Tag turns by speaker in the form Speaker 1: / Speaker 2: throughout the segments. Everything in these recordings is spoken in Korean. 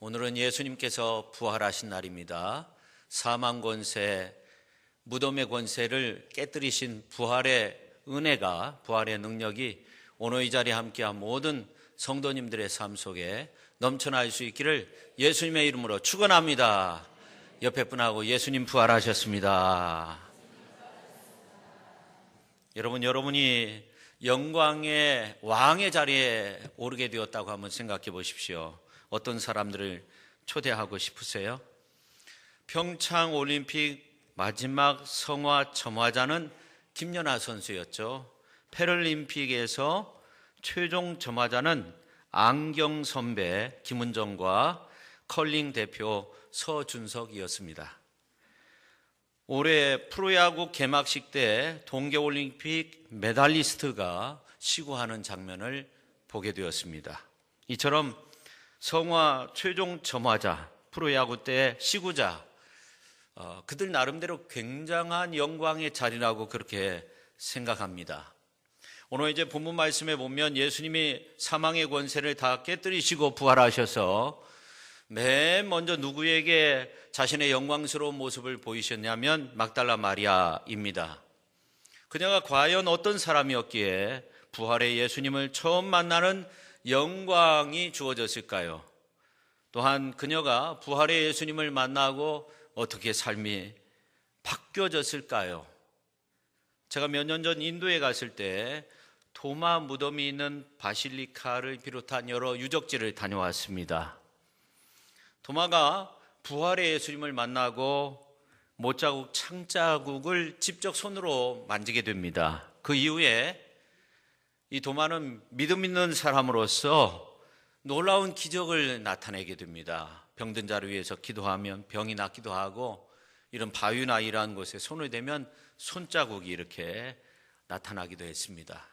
Speaker 1: 오늘은 예수님께서 부활하신 날입니다. 사망 권세, 무덤의 권세를 깨뜨리신 부활의 은혜가, 부활의 능력이 오늘 이 자리에 함께한 모든 성도님들의 삶 속에 넘쳐날 수 있기를 예수님의 이름으로 축원합니다. 옆에 분하고 예수님 부활하셨습니다. 여러분이 영광의 왕의 자리에 오르게 되었다고 한번 생각해 보십시오. 어떤 사람들을 초대하고 싶으세요? 평창 올림픽 마지막 성화 점화자는 김연아 선수였죠. 패럴림픽에서 최종 점화자는 안경 선배 김은정과 컬링 대표 서준석이었습니다. 올해 프로야구 개막식 때 동계올림픽 메달리스트가 시구하는 장면을 보게 되었습니다. 이처럼 성화 최종 점화자, 프로야구 때 시구자, 그들 나름대로 굉장한 영광의 자리라고 그렇게 생각합니다. 오늘 이제 본문 말씀에 보면 예수님이 사망의 권세를 다 깨뜨리시고 부활하셔서 맨 먼저 누구에게 자신의 영광스러운 모습을 보이셨냐면 막달라 마리아입니다. 그녀가 과연 어떤 사람이었기에 부활의 예수님을 처음 만나는 영광이 주어졌을까요? 또한 그녀가 부활의 예수님을 만나고 어떻게 삶이 바뀌어졌을까요? 제가 몇 년 전 인도에 갔을 때 도마 무덤이 있는 바실리카를 비롯한 여러 유적지를 다녀왔습니다. 도마가 부활의 예수님을 만나고 못자국, 창자국을 직접 손으로 만지게 됩니다. 그 이후에 이 도마는 믿음 있는 사람으로서 놀라운 기적을 나타내게 됩니다. 병든 자를 위해서 기도하면 병이 낫기도 하고, 이런 바위나 이러한 곳에 손을 대면 손자국이 이렇게 나타나기도 했습니다.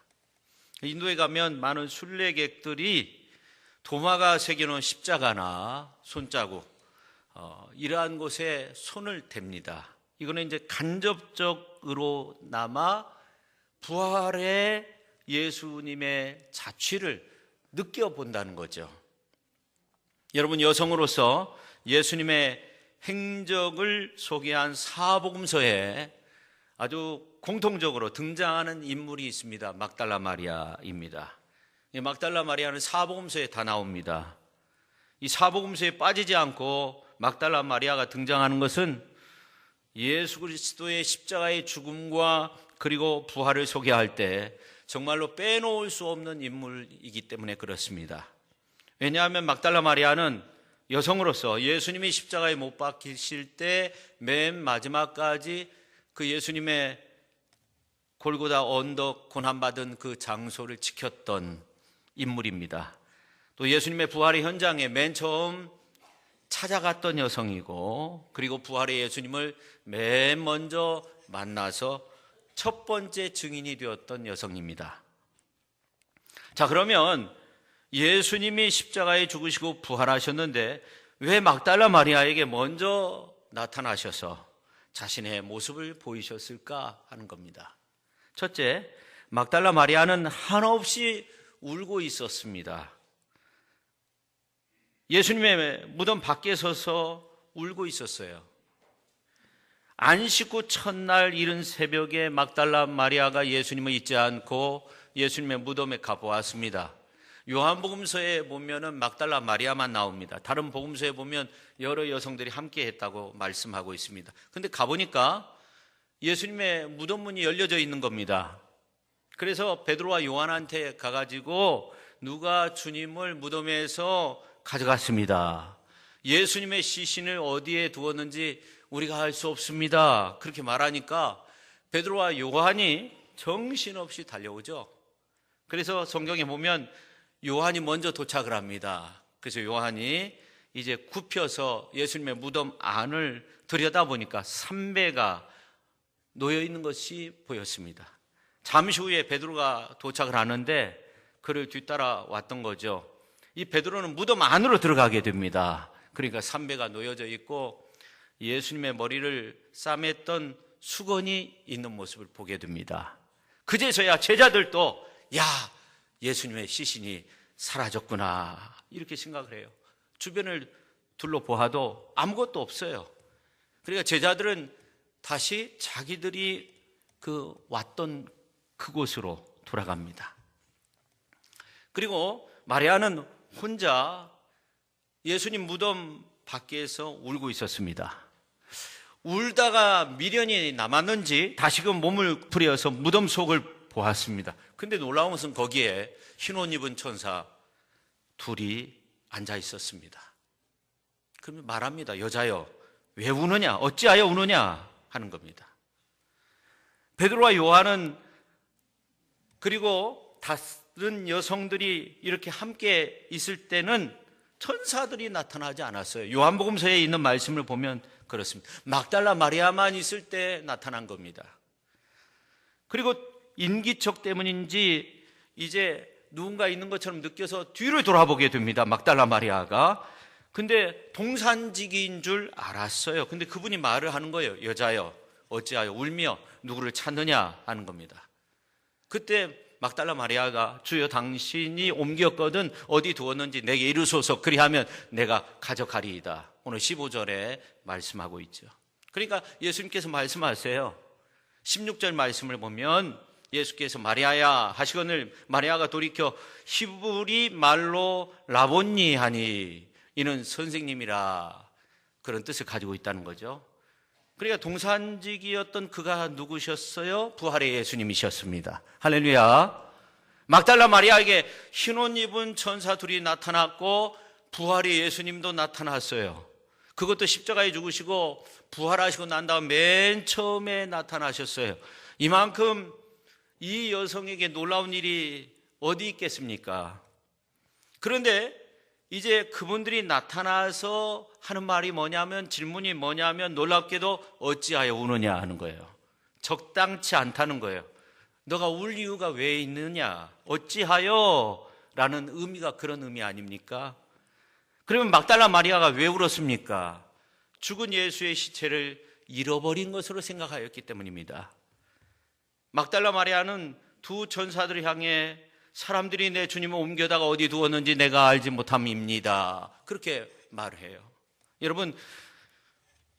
Speaker 1: 인도에 가면 많은 순례객들이 도마가 새겨놓은 십자가나 손자국, 이러한 곳에 손을 댑니다. 이거는 이제 간접적으로나마 부활의 예수님의 자취를 느껴본다는 거죠. 여러분, 여성으로서 예수님의 행적을 소개한 사복음서에 아주 공통적으로 등장하는 인물이 있습니다. 막달라 마리아입니다. 막달라 마리아는 사복음서에 다 나옵니다. 이 사복음서에 빠지지 않고 막달라 마리아가 등장하는 것은 예수 그리스도의 십자가의 죽음과 그리고 부활을 소개할 때 정말로 빼놓을 수 없는 인물이기 때문에 그렇습니다. 왜냐하면 막달라 마리아는 여성으로서 예수님이 십자가에 못 박히실 때 맨 마지막까지 그 예수님의 골고다 언덕 고난받은 그 장소를 지켰던 인물입니다. 또 예수님의 부활의 현장에 맨 처음 찾아갔던 여성이고, 그리고 부활의 예수님을 맨 먼저 만나서 첫 번째 증인이 되었던 여성입니다. 자, 그러면 예수님이 십자가에 죽으시고 부활하셨는데 왜 막달라 마리아에게 먼저 나타나셔서 자신의 모습을 보이셨을까 하는 겁니다. 첫째, 막달라 마리아는 한없이 울고 있었습니다. 예수님의 무덤 밖에 서서 울고 있었어요. 안식 후 첫날 이른 새벽에 막달라 마리아가 예수님을 잊지 않고 예수님의 무덤에 가보았습니다. 요한복음서에 보면은 막달라 마리아만 나옵니다. 다른 복음서에 보면 여러 여성들이 함께 했다고 말씀하고 있습니다. 근데 가보니까 예수님의 무덤 문이 열려져 있는 겁니다. 그래서 베드로와 요한한테 가가지고 누가 주님을 무덤에서 가져갔습니다. 예수님의 시신을 어디에 두었는지 우리가 알 수 없습니다. 그렇게 말하니까 베드로와 요한이 정신없이 달려오죠. 그래서 성경에 보면 요한이 먼저 도착을 합니다. 그래서 요한이 이제 굽혀서 예수님의 무덤 안을 들여다보니까 삼배가 놓여 있는 것이 보였습니다. 잠시 후에 베드로가 도착을 하는데 그를 뒤따라 왔던 거죠. 이 베드로는 무덤 안으로 들어가게 됩니다. 그러니까 삼배가 놓여져 있고 예수님의 머리를 싸맸던 수건이 있는 모습을 보게 됩니다. 그제서야 제자들도 야, 예수님의 시신이 사라졌구나 이렇게 생각을 해요. 주변을 둘러보아도 아무것도 없어요. 그러니까 제자들은 다시 자기들이 왔던 그곳으로 돌아갑니다. 그리고 마리아는 혼자 예수님 무덤 밖에서 울고 있었습니다. 울다가 미련이 남았는지 다시금 몸을 부려서 무덤 속을 보았습니다. 근데 놀라운 것은 거기에 흰 옷 입은 천사 둘이 앉아 있었습니다. 그러면 말합니다. 여자여, 왜 우느냐? 어찌하여 우느냐? 하는 겁니다. 베드로와 요한은 그리고 다른 여성들이 이렇게 함께 있을 때는 천사들이 나타나지 않았어요. 요한복음서에 있는 말씀을 보면 그렇습니다. 막달라 마리아만 있을 때 나타난 겁니다. 그리고 인기척 때문인지 이제 누군가 있는 것처럼 느껴서 뒤를 돌아보게 됩니다. 막달라 마리아가. 근데 동산지기인 줄 알았어요. 근데 그분이 말을 하는 거예요. 여자여, 어찌하여 울며 누구를 찾느냐 하는 겁니다. 그때 막달라 마리아가 주여 당신이 옮겼거든 어디 두었는지 내게 이르소서 그리하면 내가 가져가리이다. 오늘 15절에 말씀하고 있죠. 그러니까 예수님께서 말씀하세요. 16절 말씀을 보면 예수께서 마리아야 하시거늘 마리아가 돌이켜 히브리 말로 라본니 하니 이는 선생님이라 그런 뜻을 가지고 있다는 거죠. 그러니까 동산직이었던 그가 누구셨어요? 부활의 예수님이셨습니다. 할렐루야. 막달라 마리아에게 흰옷 입은 천사 둘이 나타났고 부활의 예수님도 나타났어요. 그것도 십자가에 죽으시고 부활하시고 난 다음 맨 처음에 나타나셨어요. 이만큼 이 여성에게 놀라운 일이 어디 있겠습니까? 그런데 이제 그분들이 나타나서 하는 말이 뭐냐면, 질문이 뭐냐면 놀랍게도 어찌하여 우느냐 하는 거예요. 적당치 않다는 거예요. 너가 울 이유가 왜 있느냐, 어찌하여 라는 의미가 그런 의미 아닙니까? 그러면 막달라 마리아가 왜 울었습니까? 죽은 예수의 시체를 잃어버린 것으로 생각하였기 때문입니다. 막달라 마리아는 두 천사들을 향해 사람들이 내 주님을 옮겨다가 어디 두었는지 내가 알지 못함입니다. 그렇게 말을 해요. 여러분,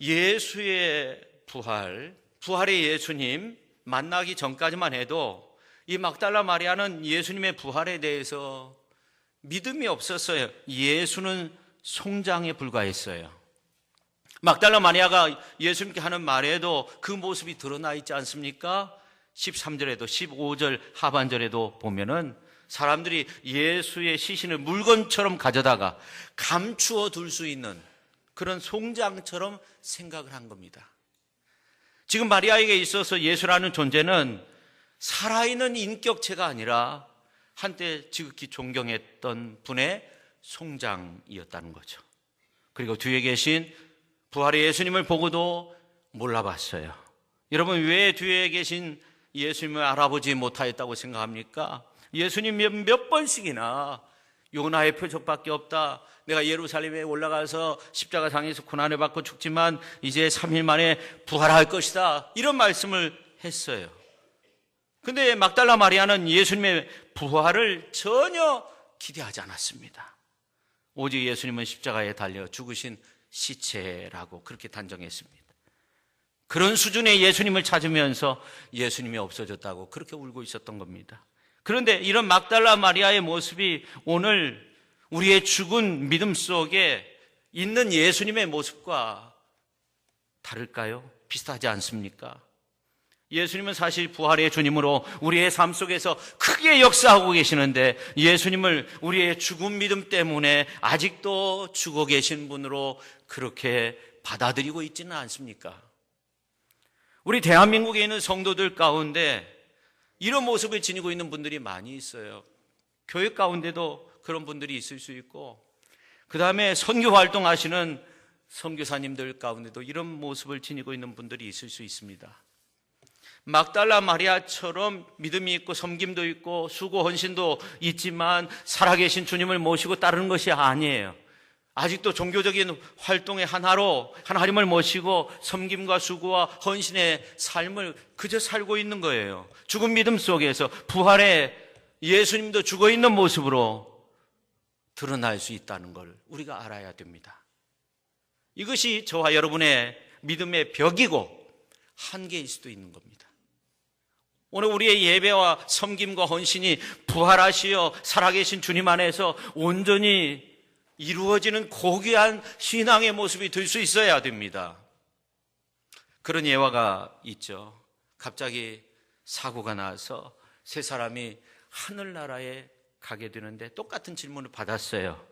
Speaker 1: 예수의 부활의 예수님 만나기 전까지만 해도 이 막달라 마리아는 예수님의 부활에 대해서 믿음이 없었어요. 예수는 송장에 불과했어요. 막달라 마리아가 예수님께 하는 말에도 그 모습이 드러나 있지 않습니까? 13절에도 15절 하반절에도 보면은 사람들이 예수의 시신을 물건처럼 가져다가 감추어 둘 수 있는 그런 송장처럼 생각을 한 겁니다. 지금 마리아에게 있어서 예수라는 존재는 살아있는 인격체가 아니라 한때 지극히 존경했던 분의 송장이었다는 거죠. 그리고 뒤에 계신 부활의 예수님을 보고도 몰라봤어요. 여러분, 왜 뒤에 계신 예수님을 알아보지 못하였다고 생각합니까? 예수님 몇 번씩이나 요나의 표적밖에 없다, 내가 예루살렘에 올라가서 십자가상에서 고난을 받고 죽지만 이제 3일 만에 부활할 것이다, 이런 말씀을 했어요. 근데 막달라 마리아는 예수님의 부활을 전혀 기대하지 않았습니다. 오직 예수님은 십자가에 달려 죽으신 시체라고 그렇게 단정했습니다. 그런 수준의 예수님을 찾으면서 예수님이 없어졌다고 그렇게 울고 있었던 겁니다. 그런데 이런 막달라 마리아의 모습이 오늘 우리의 죽은 믿음 속에 있는 예수님의 모습과 다를까요? 비슷하지 않습니까? 예수님은 사실 부활의 주님으로 우리의 삶 속에서 크게 역사하고 계시는데, 예수님을 우리의 죽은 믿음 때문에 아직도 죽어 계신 분으로 그렇게 받아들이고 있지는 않습니까? 우리 대한민국에 있는 성도들 가운데 이런 모습을 지니고 있는 분들이 많이 있어요. 교회 가운데도 그런 분들이 있을 수 있고, 그 다음에 선교 활동하시는 선교사님들 가운데도 이런 모습을 지니고 있는 분들이 있을 수 있습니다. 막달라 마리아처럼 믿음이 있고 섬김도 있고 수고 헌신도 있지만 살아계신 주님을 모시고 따르는 것이 아니에요. 아직도 종교적인 활동의 하나로 하나님을 모시고 섬김과 수고와 헌신의 삶을 그저 살고 있는 거예요. 죽은 믿음 속에서 부활의 예수님도 죽어있는 모습으로 드러날 수 있다는 걸 우리가 알아야 됩니다. 이것이 저와 여러분의 믿음의 벽이고 한계일 수도 있는 겁니다. 오늘 우리의 예배와 섬김과 헌신이 부활하시어 살아계신 주님 안에서 온전히 이루어지는 고귀한 신앙의 모습이 될 수 있어야 됩니다. 그런 예화가 있죠. 갑자기 사고가 나서 세 사람이 하늘나라에 가게 되는데 똑같은 질문을 받았어요.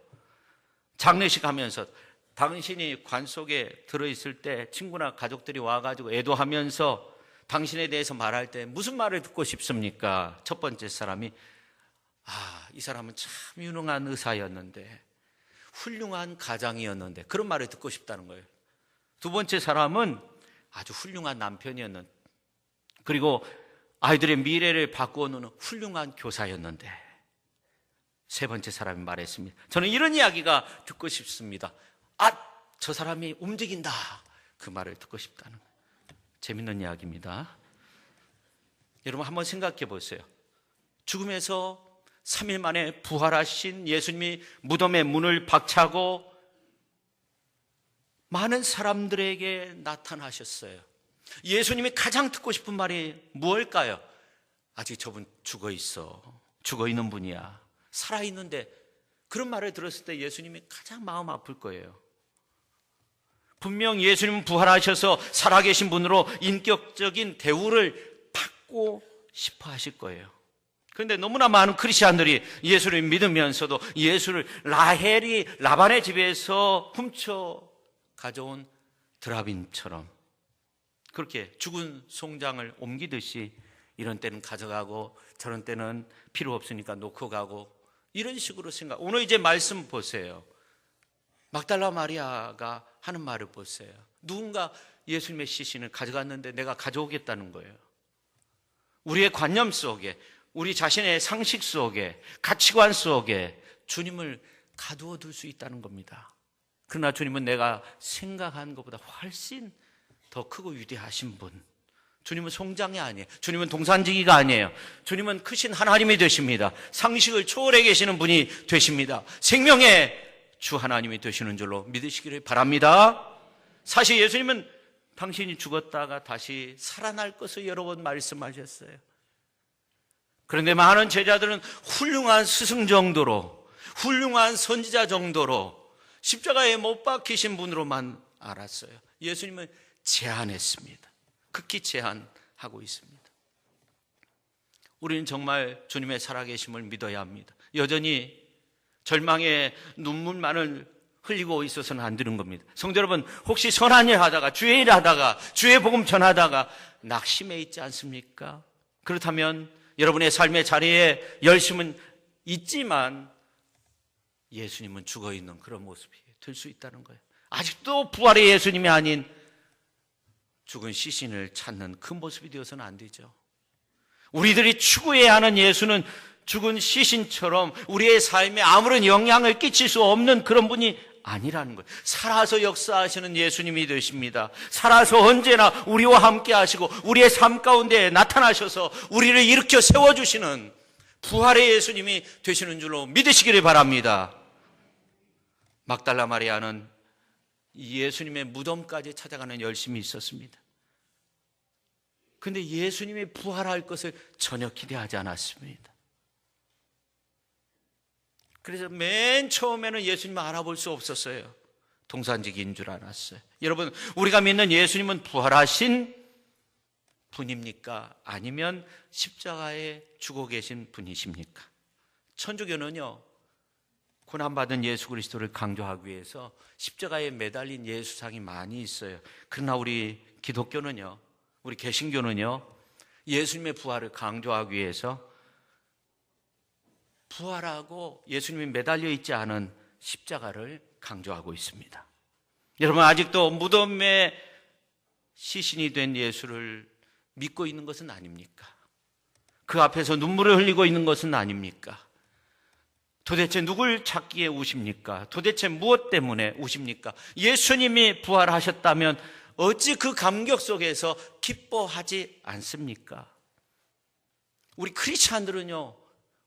Speaker 1: 장례식 하면서 당신이 관 속에 들어있을 때 친구나 가족들이 와가지고 애도하면서 당신에 대해서 말할 때 무슨 말을 듣고 싶습니까? 첫 번째 사람이 이 사람은 참 유능한 의사였는데 훌륭한 가장이었는데 그런 말을 듣고 싶다는 거예요. 두 번째 사람은 아주 훌륭한 남편이었는데 그리고 아이들의 미래를 바꾸어 놓는 훌륭한 교사였는데 세 번째 사람이 말했습니다. 저는 이런 이야기가 듣고 싶습니다. 저 사람이 움직인다. 그 말을 듣고 싶다는 거예요. 재밌는 이야기입니다. 여러분 한번 생각해 보세요. 죽음에서 3일 만에 부활하신 예수님이 무덤의 문을 박차고 많은 사람들에게 나타나셨어요. 예수님이 가장 듣고 싶은 말이 무엇일까요? 아직 저분 죽어 있는 분이야. 살아있는데 그런 말을 들었을 때 예수님이 가장 마음 아플 거예요. 분명 예수님은 부활하셔서 살아계신 분으로 인격적인 대우를 받고 싶어 하실 거예요. 그런데 너무나 많은 크리스찬들이 예수를 믿으면서도 예수를 라헬이 라반의 집에서 훔쳐 가져온 드라빈처럼 그렇게 죽은 송장을 옮기듯이 이런 때는 가져가고 저런 때는 필요 없으니까 놓고 가고 이런 식으로 생각. 오늘 이제 말씀 보세요. 막달라 마리아가 하는 말을 보세요. 누군가 예수님의 시신을 가져갔는데 내가 가져오겠다는 거예요. 우리의 관념 속에, 우리 자신의 상식 속에, 가치관 속에 주님을 가두어 둘 수 있다는 겁니다. 그러나 주님은 내가 생각한 것보다 훨씬 더 크고 위대하신 분. 주님은 송장이 아니에요. 주님은 동산지기가 아니에요. 주님은 크신 하나님이 되십니다. 상식을 초월해 계시는 분이 되십니다. 생명의 주 하나님이 되시는 줄로 믿으시기를 바랍니다. 사실 예수님은 당신이 죽었다가 다시 살아날 것을 여러 번 말씀하셨어요. 그런데 많은 제자들은 훌륭한 스승 정도로, 훌륭한 선지자 정도로 십자가에 못 박히신 분으로만 알았어요. 예수님은 제한했습니다. 극히 제한하고 있습니다. 우리는 정말 주님의 살아계심을 믿어야 합니다. 여전히 절망의 눈물만을 흘리고 있어서는 안 되는 겁니다. 성도 여러분, 혹시 선한 일 하다가, 주의 일 하다가, 주의 복음 전하다가 낙심해 있지 않습니까? 그렇다면 여러분의 삶의 자리에 열심은 있지만 예수님은 죽어 있는 그런 모습이 될 수 있다는 거예요. 아직도 부활의 예수님이 아닌 죽은 시신을 찾는 그 모습이 되어서는 안 되죠. 우리들이 추구해야 하는 예수는 죽은 시신처럼 우리의 삶에 아무런 영향을 끼칠 수 없는 그런 분이 아니라는 거예요. 살아서 역사하시는 예수님이 되십니다. 살아서 언제나 우리와 함께 하시고 우리의 삶 가운데 나타나셔서 우리를 일으켜 세워주시는 부활의 예수님이 되시는 줄로 믿으시기를 바랍니다. 막달라 마리아는 예수님의 무덤까지 찾아가는 열심이 있었습니다. 그런데 예수님이 부활할 것을 전혀 기대하지 않았습니다. 그래서 맨 처음에는 예수님을 알아볼 수 없었어요. 동산지기인 줄 알았어요. 여러분, 우리가 믿는 예수님은 부활하신 분입니까? 아니면 십자가에 죽어 계신 분이십니까? 천주교는요, 고난받은 예수 그리스도를 강조하기 위해서 십자가에 매달린 예수상이 많이 있어요. 그러나 우리 기독교는요, 우리 개신교는요, 예수님의 부활을 강조하기 위해서 부활하고 예수님이 매달려 있지 않은 십자가를 강조하고 있습니다. 여러분, 아직도 무덤에 시신이 된 예수를 믿고 있는 것은 아닙니까? 그 앞에서 눈물을 흘리고 있는 것은 아닙니까? 도대체 누굴 찾기에 우십니까? 도대체 무엇 때문에 우십니까? 예수님이 부활하셨다면 어찌 그 감격 속에서 기뻐하지 않습니까? 우리 크리스찬들은요,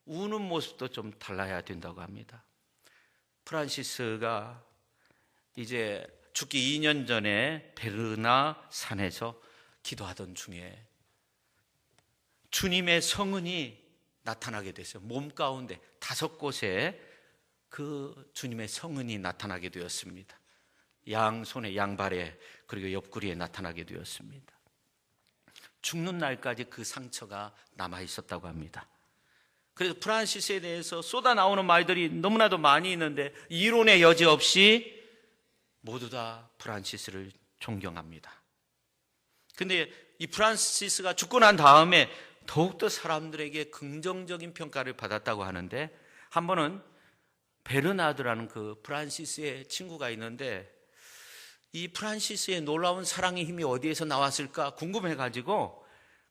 Speaker 1: 우는 모습도 좀 달라야 된다고 합니다. 프란시스가 이제 죽기 2년 전에 베르나 산에서 기도하던 중에 주님의 성은이 나타나게 됐어요. 몸 가운데 5곳에 그 주님의 성은이 나타나게 되었습니다. 양손에, 양발에, 그리고 옆구리에 나타나게 되었습니다. 죽는 날까지 그 상처가 남아 있었다고 합니다. 그래서 프란시스에 대해서 쏟아 나오는 말들이 너무나도 많이 있는데 이론의 여지 없이 모두 다 프란시스를 존경합니다. 근데 이 프란시스가 죽고 난 다음에 더욱더 사람들에게 긍정적인 평가를 받았다고 하는데, 한 번은 베르나드라는 그 프란시스의 친구가 있는데 이 프란시스의 놀라운 사랑의 힘이 어디에서 나왔을까 궁금해가지고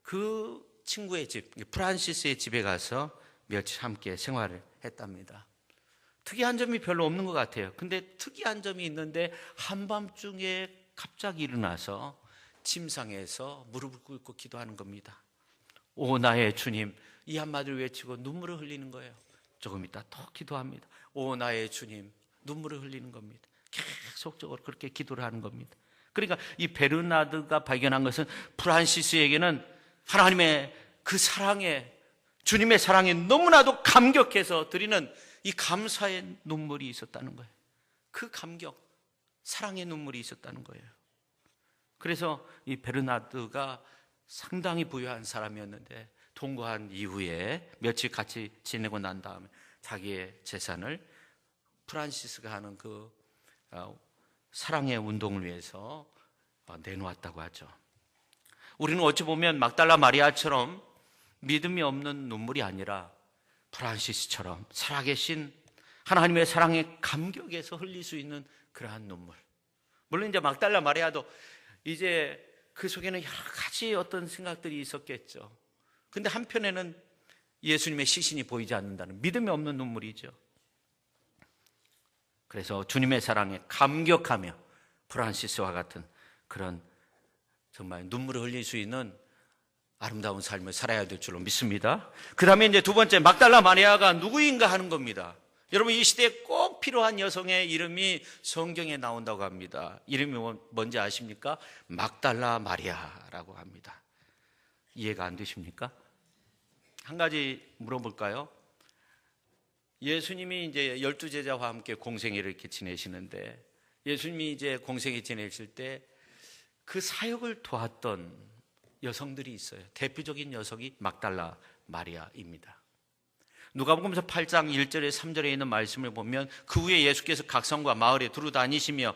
Speaker 1: 그 친구의 집, 프란시스의 집에 가서 며칠 함께 생활을 했답니다. 특이한 점이 별로 없는 것 같아요. 근데 특이한 점이 있는데 한밤중에 갑자기 일어나서 침상에서 무릎을 꿇고 기도하는 겁니다. 오 나의 주님, 이 한마디를 외치고 눈물을 흘리는 거예요. 조금 있다 또 기도합니다. 오 나의 주님, 눈물을 흘리는 겁니다. 계속적으로 그렇게 기도를 하는 겁니다. 그러니까 이 베르나드가 발견한 것은 프란시스에게는 하나님의 그 사랑에, 주님의 사랑에 너무나도 감격해서 드리는 이 감사의 눈물이 있었다는 거예요. 그 감격, 사랑의 눈물이 있었다는 거예요. 그래서 이 베르나드가 상당히 부유한 사람이었는데 동거한 이후에 며칠 같이 지내고 난 다음에 자기의 재산을 프란시스가 하는 그 사랑의 운동을 위해서 내놓았다고 하죠. 우리는 어찌 보면 막달라 마리아처럼 믿음이 없는 눈물이 아니라 프란시스처럼 살아계신 하나님의 사랑에 감격해서 흘릴 수 있는 그러한 눈물. 물론 이제 막달라 마리아도 이제 그 속에는 여러 가지 어떤 생각들이 있었겠죠. 근데 한편에는 예수님의 시신이 보이지 않는다는 믿음이 없는 눈물이죠. 그래서 주님의 사랑에 감격하며 프란시스와 같은 그런 정말 눈물을 흘릴 수 있는 아름다운 삶을 살아야 될 줄로 믿습니다. 그 다음에 이제 두 번째, 막달라 마리아가 누구인가 하는 겁니다. 여러분, 이 시대에 꼭 필요한 여성의 이름이 성경에 나온다고 합니다. 이름이 뭔지 아십니까? 막달라 마리아라고 합니다. 이해가 안 되십니까? 한 가지 물어볼까요? 예수님이 이제 12제자와 함께 공생애를 이렇게 지내시는데, 예수님이 이제 공생애 지내실 때 그 사역을 도왔던 여성들이 있어요. 대표적인 여성이 막달라 마리아입니다. 누가복음서 8장 1절에 3절에 있는 말씀을 보면 그 후에 예수께서 각 성과 마을에 두루 다니시며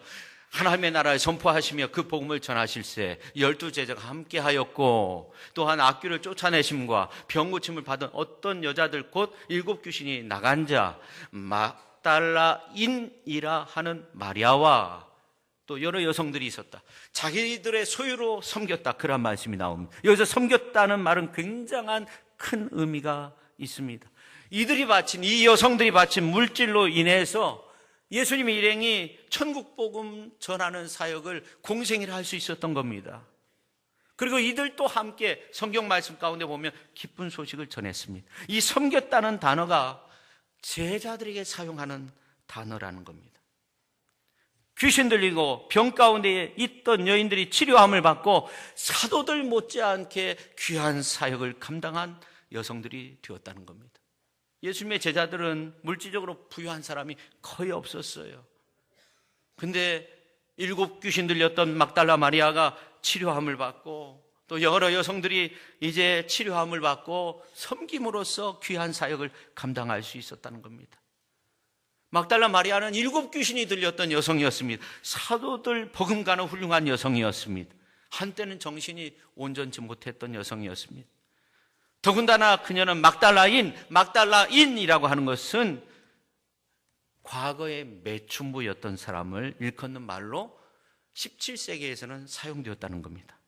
Speaker 1: 하나님의 나라를 선포하시며 그 복음을 전하실세 12제자가 함께 하였고, 또한 악귀를 쫓아내심과 병 고침을 받은 어떤 여자들 곧 7 귀신이 나간 자 막달라인이라 하는 마리아와 또 여러 여성들이 있었다. 자기들의 소유로 섬겼다, 그런 말씀이 나옵니다. 여기서 섬겼다는 말은 굉장한 큰 의미가 있습니다. 이들이 바친, 이 여성들이 바친 물질로 인해서 예수님의 일행이 천국 복음 전하는 사역을 공생애를 할 수 있었던 겁니다. 그리고 이들도 함께 성경 말씀 가운데 보면 기쁜 소식을 전했습니다. 이 섬겼다는 단어가 제자들에게 사용하는 단어라는 겁니다. 귀신 들리고 병 가운데 있던 여인들이 치료함을 받고 사도들 못지않게 귀한 사역을 감당한 여성들이 되었다는 겁니다. 예수님의 제자들은 물질적으로 부유한 사람이 거의 없었어요. 근데 7 귀신 들렸던 막달라 마리아가 치료함을 받고 또 여러 여성들이 이제 치료함을 받고 섬김으로써 귀한 사역을 감당할 수 있었다는 겁니다. 막달라 마리아는 7 귀신이 들렸던 여성이었습니다. 사도들 버금가는 훌륭한 여성이었습니다. 한때는 정신이 온전치 못했던 여성이었습니다. 더군다나 그녀는 막달라인이라고 하는 것은 과거의 매춘부였던 사람을 일컫는 말로 17세기에서는 사용되었다는 겁니다.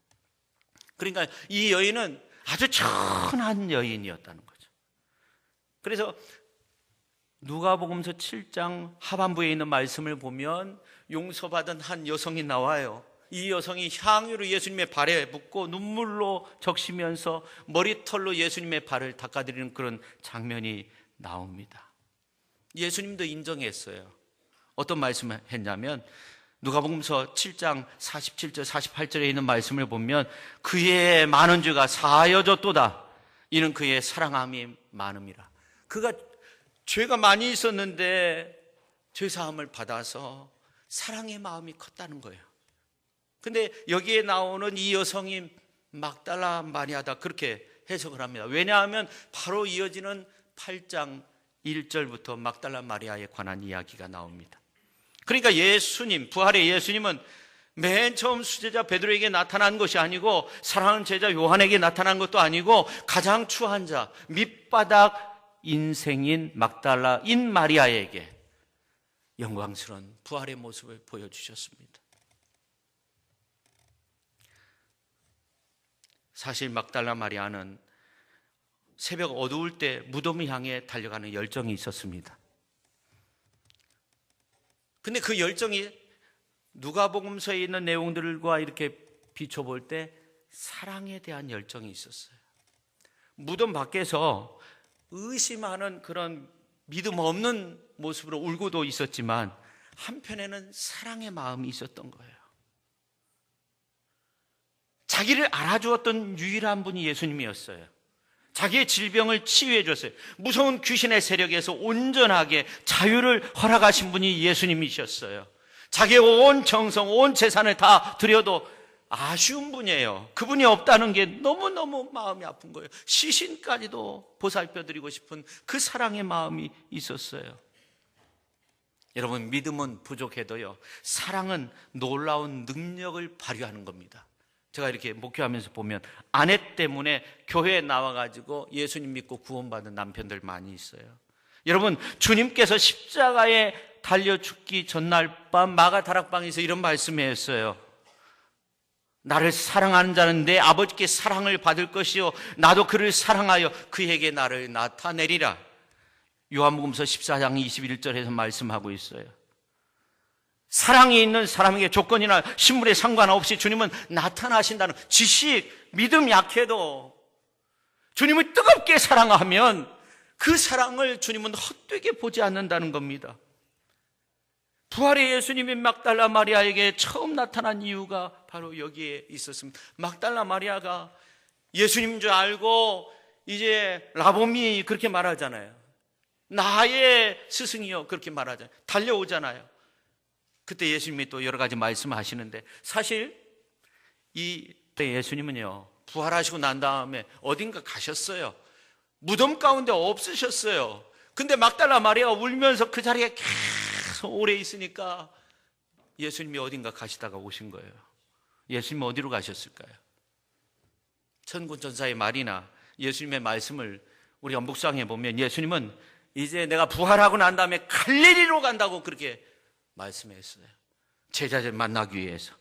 Speaker 1: 그러니까 이 여인은 아주 천한 여인이었다는 거죠. 그래서 누가복음서 7장 하반부에 있는 말씀을 보면 용서받은 한 여성이 나와요. 이 여성이 향유를 예수님의 발에 붓고 눈물로 적시면서 머리털로 예수님의 발을 닦아드리는 그런 장면이 나옵니다. 예수님도 인정했어요. 어떤 말씀을 했냐면 누가복음서 7장 47절 48절에 있는 말씀을 보면 그의 많은 죄가 사하여졌도다. 이는 그의 사랑함이 많음이라. 그가 죄가 많이 있었는데 죄사함을 받아서 사랑의 마음이 컸다는 거예요. 근데 여기에 나오는 이 여성이 막달라 마리아다, 그렇게 해석을 합니다. 왜냐하면 바로 이어지는 8장 1절부터 막달라 마리아에 관한 이야기가 나옵니다. 그러니까 예수님, 부활의 예수님은 맨 처음 수제자 베드로에게 나타난 것이 아니고 사랑하는 제자 요한에게 나타난 것도 아니고 가장 추한 자, 밑바닥 인생인 막달라인 마리아에게 영광스러운 부활의 모습을 보여주셨습니다. 사실 막달라 마리아는 새벽 어두울 때 무덤을 향해 달려가는 열정이 있었습니다. 근데 그 열정이 누가복음서에 있는 내용들과 이렇게 비춰볼 때 사랑에 대한 열정이 있었어요. 무덤 밖에서 의심하는 그런 믿음 없는 모습으로 울고도 있었지만 한편에는 사랑의 마음이 있었던 거예요. 자기를 알아주었던 유일한 분이 예수님이었어요. 자기의 질병을 치유해 줬어요. 무서운 귀신의 세력에서 온전하게 자유를 허락하신 분이 예수님이셨어요. 자기의 온 정성, 온 재산을 다 드려도 아쉬운 분이에요. 그분이 없다는 게 너무너무 마음이 아픈 거예요. 시신까지도 보살펴드리고 싶은 그 사랑의 마음이 있었어요. 여러분, 믿음은 부족해도요, 사랑은 놀라운 능력을 발휘하는 겁니다. 제가 이렇게 목회하면서 보면 아내 때문에 교회에 나와가지고 예수님 믿고 구원받은 남편들 많이 있어요. 여러분, 주님께서 십자가에 달려 죽기 전날 밤 마가다락방에서 이런 말씀했어요. 나를 사랑하는 자는 내 아버지께 사랑을 받을 것이요 나도 그를 사랑하여 그에게 나를 나타내리라. 요한복음서 14장 21절에서 말씀하고 있어요. 사랑이 있는 사람에게 조건이나 신분에 상관없이 주님은 나타나신다는, 지식, 믿음 약해도 주님을 뜨겁게 사랑하면 그 사랑을 주님은 헛되게 보지 않는다는 겁니다. 부활의 예수님이 막달라 마리아에게 처음 나타난 이유가 바로 여기에 있었습니다. 막달라 마리아가 예수님인 줄 알고 이제 라보미 그렇게 말하잖아요. 나의 스승이요 그렇게 말하잖아요. 달려오잖아요. 그때 예수님이 또 여러 가지 말씀하시는데, 사실 이 예수님은요 부활하시고 난 다음에 어딘가 가셨어요. 무덤 가운데 없으셨어요. 근데 막달라 마리아가 울면서 그 자리에 계속 오래 있으니까 예수님이 어딘가 가시다가 오신 거예요. 예수님이 어디로 가셨을까요? 천군천사의 말이나 예수님의 말씀을 우리가 묵상해 보면 예수님은 이제 내가 부활하고 난 다음에 갈릴리로 간다고 그렇게 말씀했어요. 제자들 만나기 위해서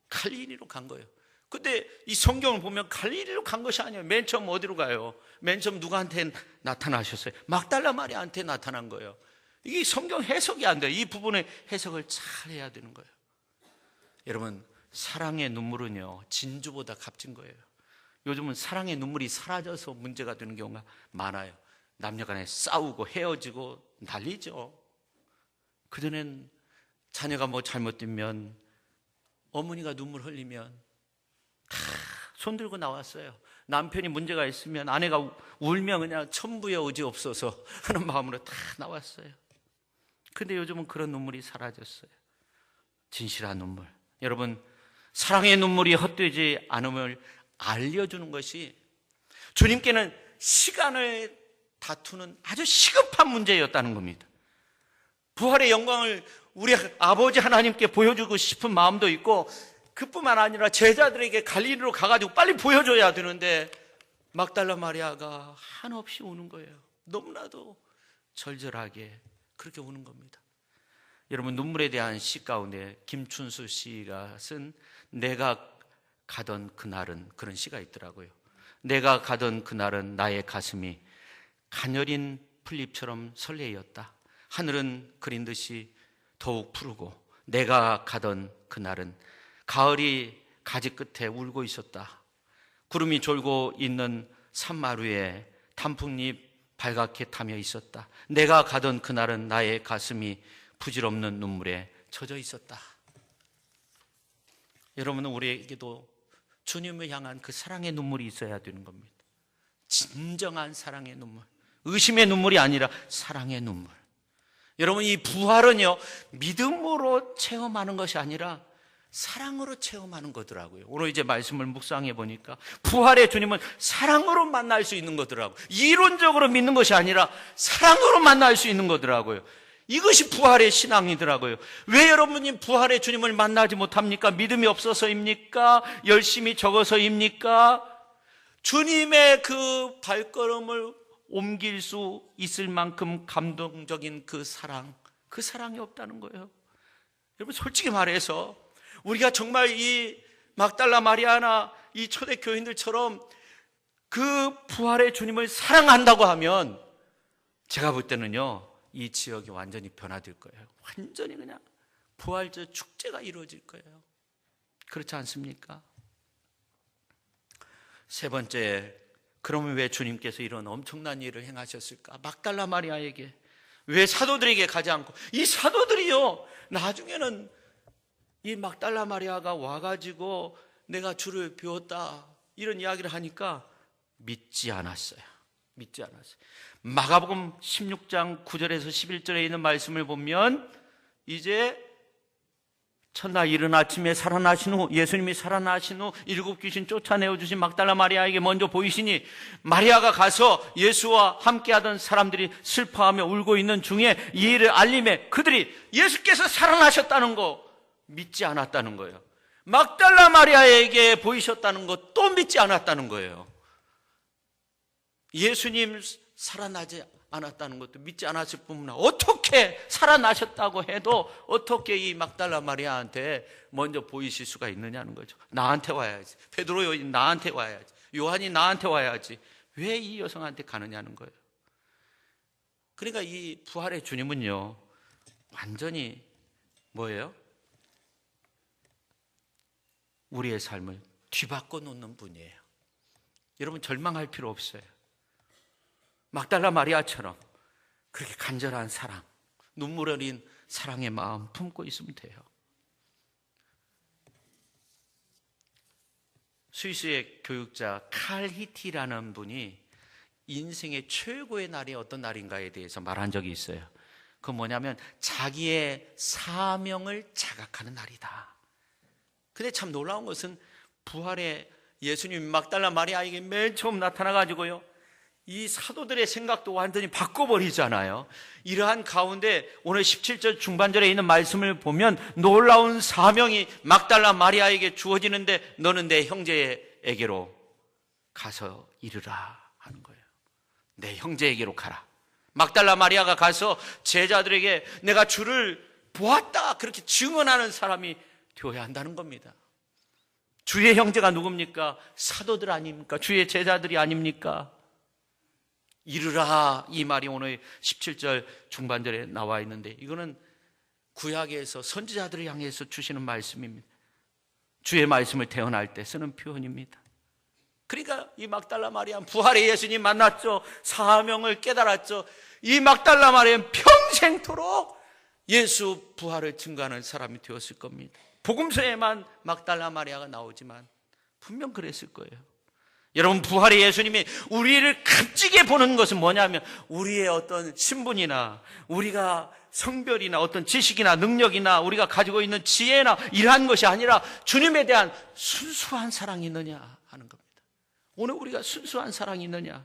Speaker 1: 갈릴리로 간 거예요. 근데 이 성경을 보면 갈릴리로 간 것이 아니에요. 맨 처음 어디로 가요? 맨 처음 누구한테 나타나셨어요? 막달라 마리아한테 나타난 거예요. 이게 성경 해석이 안 돼요. 이 부분의 해석을 잘 해야 되는 거예요. 여러분, 사랑의 눈물은요 진주보다 값진 거예요. 요즘은 사랑의 눈물이 사라져서 문제가 되는 경우가 많아요. 남녀간에 싸우고 헤어지고 난리죠. 그전엔 자녀가 뭐 잘못되면 어머니가 눈물 흘리면 다 손들고 나왔어요. 남편이 문제가 있으면 아내가 울면 그냥 천부의 의지 없어서 하는 마음으로 다 나왔어요. 근데 요즘은 그런 눈물이 사라졌어요. 진실한 눈물. 여러분, 사랑의 눈물이 헛되지 않음을 알려주는 것이 주님께는 시간을 다투는 아주 시급한 문제였다는 겁니다. 부활의 영광을 우리 아버지 하나님께 보여주고 싶은 마음도 있고, 그뿐만 아니라 제자들에게 갈릴리로 가가지고 빨리 보여줘야 되는데 막달라 마리아가 한없이 우는 거예요. 너무나도 절절하게 그렇게 우는 겁니다. 여러분, 눈물에 대한 시 가운데 김춘수 씨가 쓴 내가 가던 그날은, 그런 시가 있더라고요. 내가 가던 그날은 나의 가슴이 가녀린 풀잎처럼 설레였다. 하늘은 그린 듯이 더욱 푸르고 내가 가던 그날은 가을이 가지 끝에 울고 있었다. 구름이 졸고 있는 산마루에 단풍잎 발갛게 타며 있었다. 내가 가던 그날은 나의 가슴이 부질없는 눈물에 젖어 있었다. 여러분은 우리에게도 주님을 향한 그 사랑의 눈물이 있어야 되는 겁니다. 진정한 사랑의 눈물, 의심의 눈물이 아니라 사랑의 눈물. 여러분, 이 부활은요, 믿음으로 체험하는 것이 아니라 사랑으로 체험하는 거더라고요. 오늘 이제 말씀을 묵상해 보니까 부활의 주님은 사랑으로 만날 수 있는 거더라고요. 이론적으로 믿는 것이 아니라 사랑으로 만날 수 있는 거더라고요. 이것이 부활의 신앙이더라고요. 왜 여러분이 부활의 주님을 만나지 못합니까? 믿음이 없어서입니까? 열심히 적어서입니까? 주님의 그 발걸음을 옮길 수 있을 만큼 감동적인 그 사랑이 없다는 거예요. 여러분, 솔직히 말해서 우리가 정말 이 막달라 마리아나 이 초대 교인들처럼 그 부활의 주님을 사랑한다고 하면 제가 볼 때는요, 이 지역이 완전히 변화될 거예요. 완전히 그냥 부활절 축제가 이루어질 거예요. 그렇지 않습니까? 세 번째, 그러면 왜 주님께서 이런 엄청난 일을 행하셨을까? 막달라 마리아에게 왜 사도들에게 가지 않고, 이 사도들이요, 나중에는 이 막달라 마리아가 와가지고 내가 주를 배웠다 이런 이야기를 하니까 믿지 않았어요. 마가복음 16장 9절에서 11절에 있는 말씀을 보면, 이제 첫날 이른 아침에 살아나신 후, 예수님이 살아나신 후 일곱 귀신 쫓아내어 주신 막달라 마리아에게 먼저 보이시니, 마리아가 가서 예수와 함께하던 사람들이 슬퍼하며 울고 있는 중에 이 일을 알림해 그들이 예수께서 살아나셨다는 거 믿지 않았다는 거예요. 막달라 마리아에게 보이셨다는 것 또 믿지 않았다는 거예요. 예수님 살아나지 않았다는 것도 믿지 않았을 뿐만 아니라, 어떻게 살아나셨다고 해도 어떻게 이 막달라 마리아한테 먼저 보이실 수가 있느냐는 거죠. 나한테 와야지. 베드로 여인 나한테 와야지. 요한이 나한테 와야지. 왜 이 여성한테 가느냐는 거예요. 그러니까 이 부활의 주님은요, 완전히 뭐예요? 우리의 삶을 뒤바꿔 놓는 분이에요. 여러분, 절망할 필요 없어요. 막달라 마리아처럼 그렇게 간절한 사랑, 눈물 어린 사랑의 마음 품고 있으면 돼요. 스위스의 교육자 칼 히티라는 분이 인생의 최고의 날이 어떤 날인가에 대해서 말한 적이 있어요. 그건 뭐냐면 자기의 사명을 자각하는 날이다. 근데 참 놀라운 것은 부활의 예수님 막달라 마리아에게 맨 처음 나타나가지고요, 이 사도들의 생각도 완전히 바꿔버리잖아요. 이러한 가운데 오늘 17절 중반절에 있는 말씀을 보면 놀라운 사명이 막달라 마리아에게 주어지는데, 너는 내 형제에게로 가서 이르라 하는 거예요. 내 형제에게로 가라. 막달라 마리아가 가서 제자들에게 내가 주를 보았다 그렇게 증언하는 사람이 되어야 한다는 겁니다. 주의 형제가 누굽니까? 사도들 아닙니까? 주의 제자들이 아닙니까? 이르라, 이 말이 오늘 17절 중반절에 나와 있는데, 이거는 구약에서 선지자들을 향해서 주시는 말씀입니다. 주의 말씀을 태어날 때 쓰는 표현입니다. 그러니까 이 막달라 마리아는 부활의 예수님 만났죠. 사명을 깨달았죠. 이 막달라 마리아는 평생토록 예수 부활을 증거하는 사람이 되었을 겁니다. 복음서에만 막달라 마리아가 나오지만 분명 그랬을 거예요. 여러분, 부활의 예수님이 우리를 값지게 보는 것은 뭐냐면, 우리의 어떤 신분이나 우리가 성별이나 어떤 지식이나 능력이나 우리가 가지고 있는 지혜나 이러한 것이 아니라 주님에 대한 순수한 사랑이 있느냐 하는 겁니다. 오늘 우리가 순수한 사랑이 있느냐?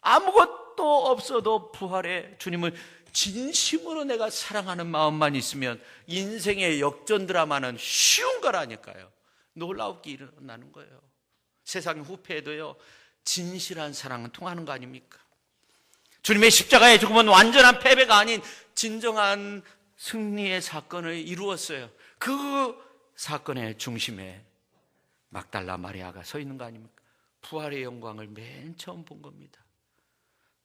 Speaker 1: 아무것도 없어도 부활의 주님을 진심으로 내가 사랑하는 마음만 있으면 인생의 역전 드라마는 쉬운 거라니까요. 놀라우게 일어나는 거예요. 세상 후패에도요, 진실한 사랑은 통하는 거 아닙니까? 주님의 십자가의 죽음은 완전한 패배가 아닌 진정한 승리의 사건을 이루었어요. 그 사건의 중심에 막달라 마리아가 서 있는 거 아닙니까? 부활의 영광을 맨 처음 본 겁니다.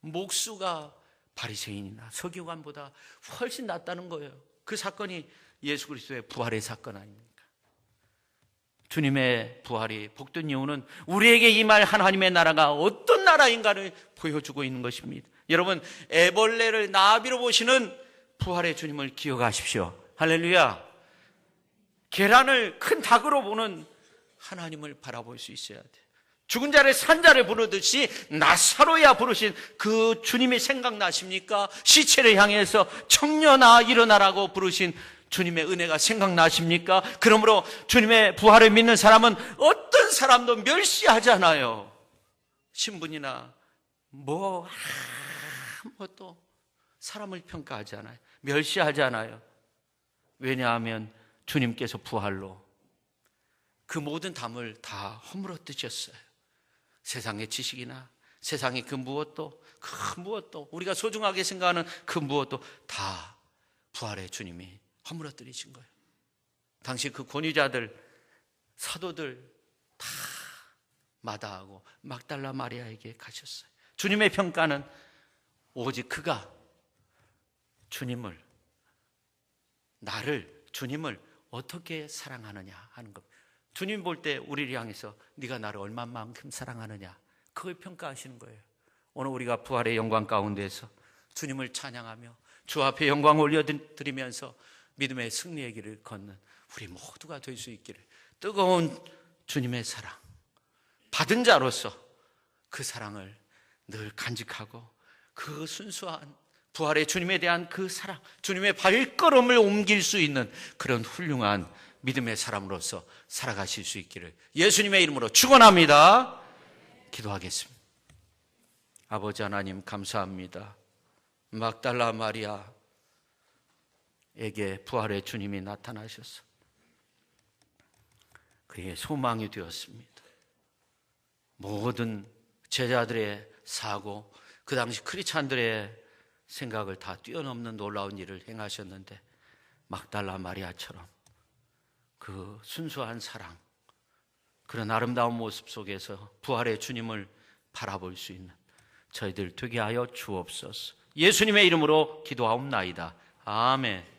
Speaker 1: 목수가 바리새인이나 서기관보다 훨씬 낫다는 거예요. 그 사건이 예수 그리스도의 부활의 사건 아닙니까? 주님의 부활이 복된 이유는 우리에게 임할 하나님의 나라가 어떤 나라인가를 보여주고 있는 것입니다. 여러분, 애벌레를 나비로 보시는 부활의 주님을 기억하십시오. 할렐루야. 계란을 큰 닭으로 보는 하나님을 바라볼 수 있어야 돼. 죽은 자를 산 자를 부르듯이 나사로야 부르신 그 주님이 생각나십니까? 시체를 향해서 청년아 일어나라고 부르신 주님의 은혜가 생각나십니까? 그러므로 주님의 부활을 믿는 사람은 어떤 사람도 멸시하잖아요. 신분이나 아무것도 사람을 평가하지 않아요. 멸시하지 않아요. 왜냐하면 주님께서 부활로 그 모든 담을 다 허물어 뜨셨어요. 세상의 지식이나 세상의 그 무엇도 우리가 소중하게 생각하는 그 무엇도 다 부활의 주님이 허물어 뜨리신 거예요. 당시 그 권위자들, 사도들 다 마다하고 막달라 마리아에게 가셨어요. 주님의 평가는 오직 그가 주님을 어떻게 사랑하느냐 하는 것. 주님 볼 때 우리를 향해서 네가 나를 얼마만큼 사랑하느냐, 그걸 평가하시는 거예요. 오늘 우리가 부활의 영광 가운데서 주님을 찬양하며 주 앞에 영광 올려드리면서 믿음의 승리의 길을 걷는 우리 모두가 될 수 있기를, 뜨거운 주님의 사랑 받은 자로서 그 사랑을 늘 간직하고 그 순수한 부활의 주님에 대한 그 사랑, 주님의 발걸음을 옮길 수 있는 그런 훌륭한 믿음의 사람으로서 살아가실 수 있기를 예수님의 이름으로 축원합니다. 기도하겠습니다. 아버지 하나님 감사합니다. 막달라 마리아에게 부활의 주님이 나타나셔서 그의 소망이 되었습니다. 모든 제자들의 사고, 그 당시 크리스찬들의 생각을 다 뛰어넘는 놀라운 일을 행하셨는데, 막달라 마리아처럼 그 순수한 사랑, 그런 아름다운 모습 속에서 부활의 주님을 바라볼 수 있는 저희들 되게 하여 주옵소서. 예수님의 이름으로 기도하옵나이다. 아멘.